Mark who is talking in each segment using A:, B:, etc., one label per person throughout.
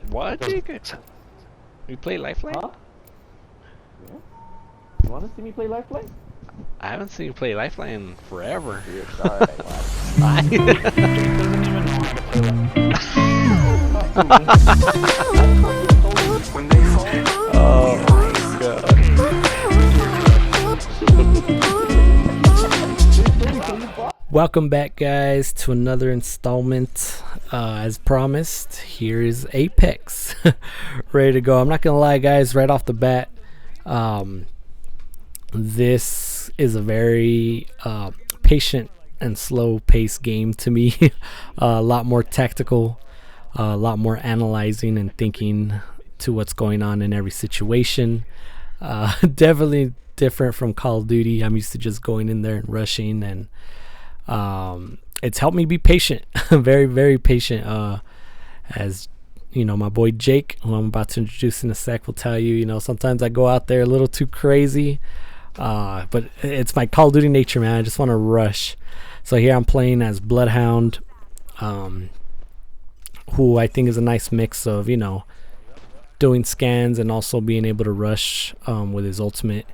A: What, Jake? You play Lifeline?
B: Huh? Yeah. You want to see me play Lifeline?
A: I haven't seen you play Lifeline in forever.
B: You're sorry.
A: I-
B: Jake doesn't even know how to play Lifeline.
A: oh god.
C: Welcome back, guys, to another installment. As promised, here is Apex. Ready to go. I'm not gonna lie, guys, right off the bat, this is a very patient and slow paced game to me. A lot more tactical, a lot more analyzing and thinking to what's going on in every situation. Definitely different from Call of Duty. I'm used to just going in there and rushing, and it's helped me be patient. Very, very patient. As you know, my boy Jake, who I'm about to introduce in a sec, will tell you, sometimes I go out there a little too crazy, but it's my Call of Duty nature, man. I just want to rush. So here I'm playing as Bloodhound, who I think is a nice mix of, doing scans and also being able to rush with his ultimate.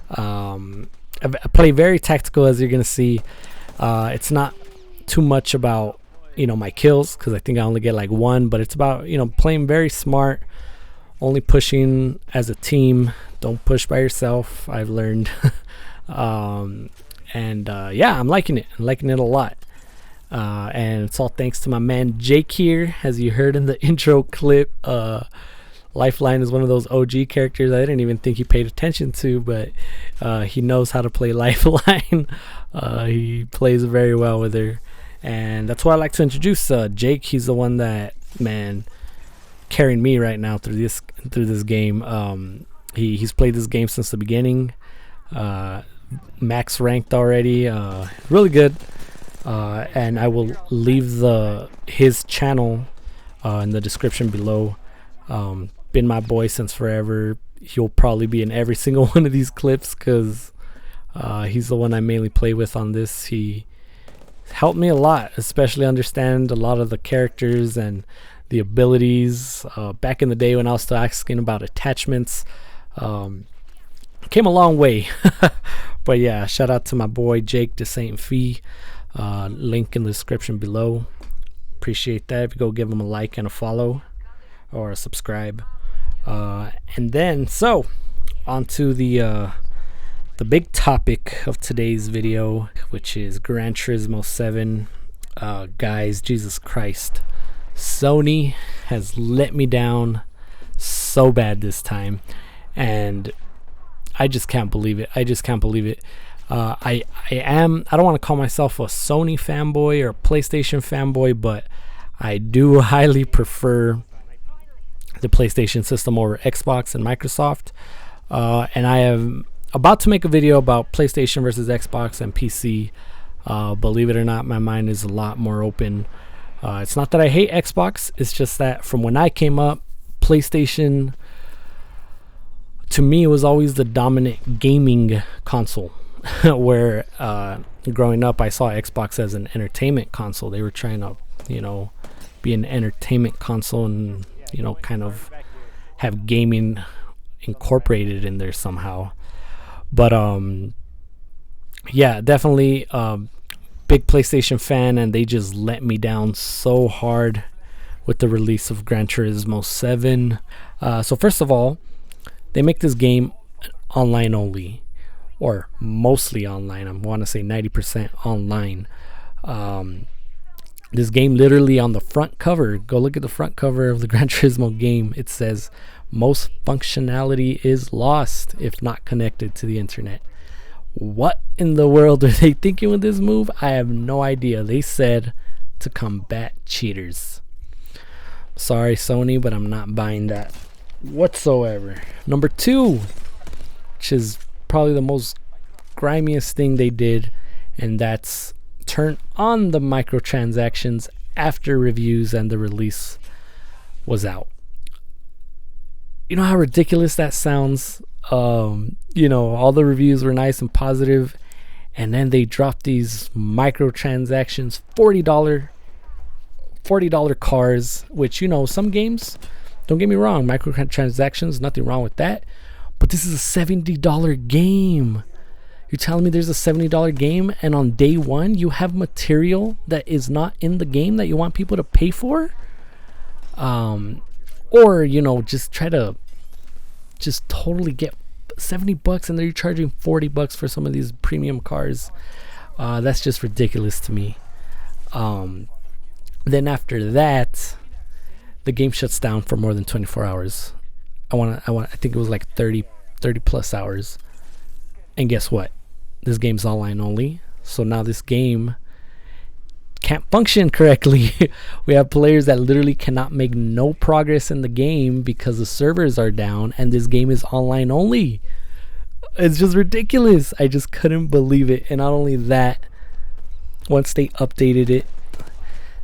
C: I play very tactical, as you're going to see. It's not too much about my kills, because I think I only get like one, but it's about playing very smart, only pushing as a team. Don't push by yourself, I've learned. Yeah, I'm liking it. I'm liking it a lot, and it's all thanks to my man Jake here. As you heard in the intro clip, Lifeline is one of those OG characters I didn't even think he paid attention to, but he knows how to play Lifeline. He plays very well with her, and that's why I like to introduce Jake. He's the one that, man, carrying me right now through this game. He's played this game since the beginning, max ranked already, really good. And I will leave his channel in the description below. Been my boy since forever. He'll probably be in every single one of these clips, because he's the one I mainly play with on this. He helped me a lot, especially understand a lot of the characters and the abilities. Back in the day when I was still asking about attachments, came a long way. But yeah, shout out to my boy Jake de Saint Fee. Link in the description below. Appreciate that if you go give him a like and a follow or a subscribe. And then so on to the big topic of today's video, which is Gran Turismo 7. Guys, Jesus Christ, Sony has let me down so bad this time, and I just can't believe it. I don't want to call myself a Sony fanboy or a PlayStation fanboy, but I do highly prefer the PlayStation system over Xbox and Microsoft. And I am about to make a video about PlayStation versus Xbox and PC. Believe it or not, my mind is a lot more open. It's not that I hate Xbox, it's just that from when I came up, PlayStation, to me, it was always the dominant gaming console. Where growing up, I saw Xbox as an entertainment console. They were trying to, be an entertainment console and, kind of have gaming incorporated in there somehow. But yeah, definitely big PlayStation fan, and they just let me down so hard with the release of Gran Turismo 7. So first of all, they make this game online only, or mostly online. I want to say 90% online. This game, literally on the front cover, go look at the front cover of the Gran Turismo game, it says most functionality is lost if not connected to the internet. What in the world are they thinking with this move? I have no idea. They said to combat cheaters. Sorry, Sony, but I'm not buying that whatsoever. Number two, which is probably the most grimiest thing they did, and that's turn on the microtransactions after reviews and the release was out. You know how ridiculous that sounds? All the reviews were nice and positive, and then they dropped these microtransactions, $40 cars, which, some games Don't get me wrong, microtransactions, nothing wrong with that. But this is a $70 game. You're telling me there's a $70 game and on day one you have material that is not in the game that you want people to pay for? Or, you know, just try to just totally get $70 and they're charging $40 for some of these premium cars. That's just ridiculous to me. Then after that, the game shuts down for more than 24 hours. I think it was like 30 plus hours. And guess what? This game's online only. So now this game can't function correctly. We have players that literally cannot make no progress in the game because the servers are down and this game is online only. It's just ridiculous. I just couldn't believe it. And not only that, once they updated it,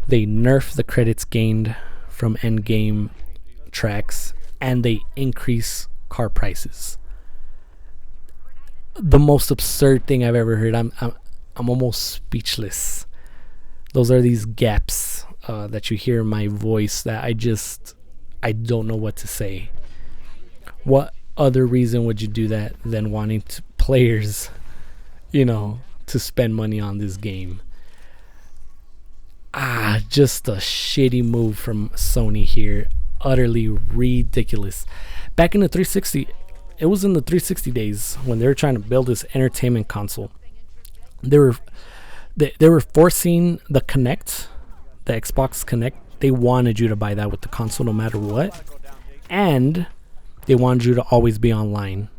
C: they nerfed the credits gained from end game tracks and they increase car prices. The most absurd thing I've ever heard. I'm almost speechless. Those are these gaps that you hear in my voice that I don't know what to say. What other reason would you do that than wanting players, you know, to spend money on this game? Just a shitty move from Sony here. Utterly ridiculous. Back in the 360, it was in the 360 days when they were trying to build this entertainment console. They were forcing the Kinect, the Xbox Kinect. They wanted you to buy that with the console no matter what, and they wanted you to always be online,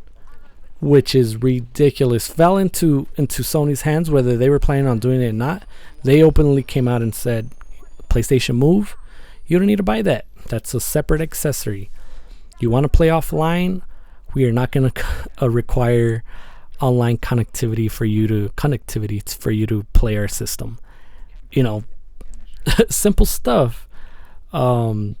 C: which is ridiculous. Fell into Sony's hands whether they were planning on doing it or not. They openly came out and said, PlayStation Move, you don't need to buy that. That's a separate accessory. You want to play offline? We are not going to require online connectivity for you to play our system. You know, simple stuff. You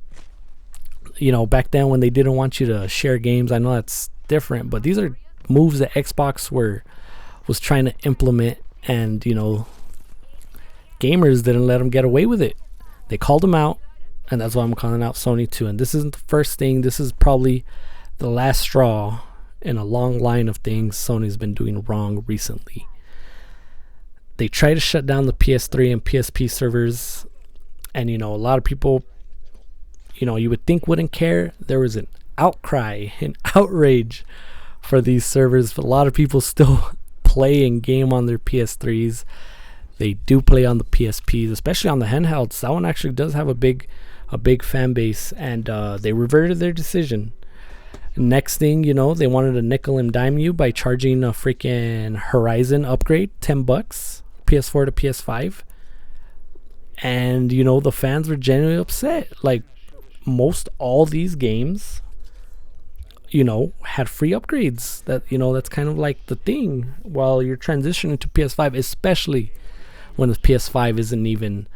C: know, back then when they didn't want you to share games, I know that's different, but these are moves that Xbox was trying to implement, and you know, gamers didn't let them get away with it. They called them out, and that's why I'm calling out Sony too. And this isn't the first thing. This is probably the last straw in a long line of things Sony's been doing wrong recently. They tried to shut down the PS3 and PSP servers, and you know, a lot of people, you know, you would think wouldn't care. There was an outcry, an outrage for these servers. But a lot of people still play and game on their PS3s. They do play on the PSPs, especially on the handhelds. That one actually does have a big fan base, and they reverted their decision. Next thing you know, they wanted to nickel and dime you by charging a freaking Horizon upgrade, $10, PS4 to PS5. And you know, the fans were genuinely upset. Like most all these games, you know, had free upgrades. That, you know, that's kind of like the thing while you're transitioning to PS5, especially when the PS5 isn't even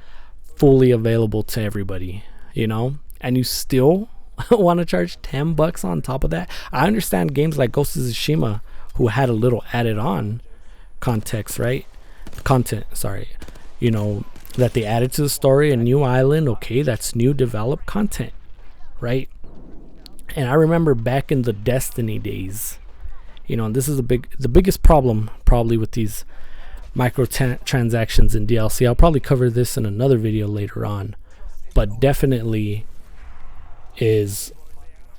C: fully available to everybody, you know, and you still want to charge $10 on top of that. I understand games like Ghost of Tsushima, who had a little added on content, you know, that they added to the story, a new island. Okay, that's new developed content, right? And I remember back in the Destiny days, you know, and this is the biggest problem probably with these microtransactions in DLC. I'll probably cover this in another video later on, but definitely is,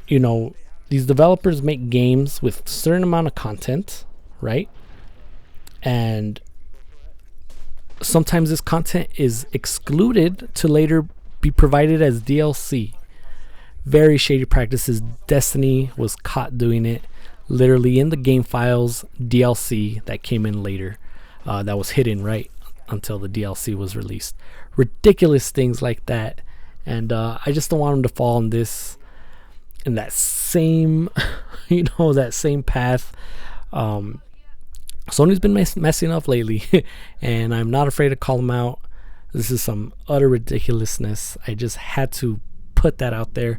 C: you know, these developers make games with a certain amount of content, right? And sometimes this content is excluded to later be provided as DLC. Very shady practices. Destiny was caught doing it, literally in the game files, DLC that came in later. That was hidden right until the DLC was released. Ridiculous things like that, and I just don't want them to fall in that same, you know, that same path. Sony's been messing up lately, and I'm not afraid to call them out. This is some utter ridiculousness. I just had to put that out there.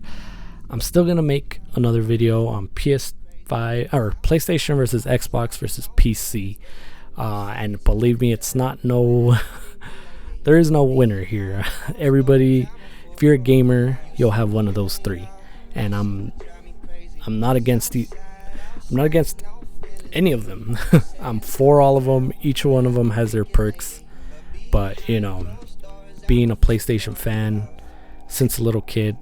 C: I'm still gonna make another video on PS5 or PlayStation versus Xbox versus PC. And believe me, it's not there is no winner here. Everybody, if you're a gamer, you'll have one of those three. and I'm not against any of them. I'm for all of them. Each one of them has their perks, but you know, being a PlayStation fan since a little kid,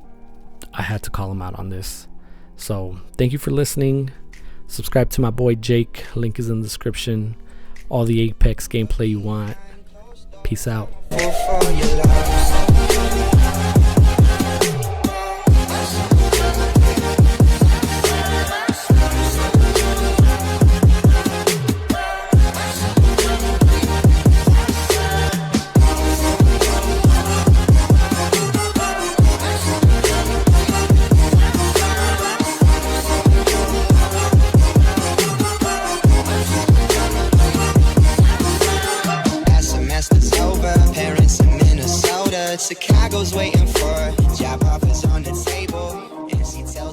C: I had to call him out on this. So thank you for listening. Subscribe to my boy Jake, link is in the description. All the Apex gameplay you want. Peace out.
D: Chicago's waiting for job offers on the table, and she tells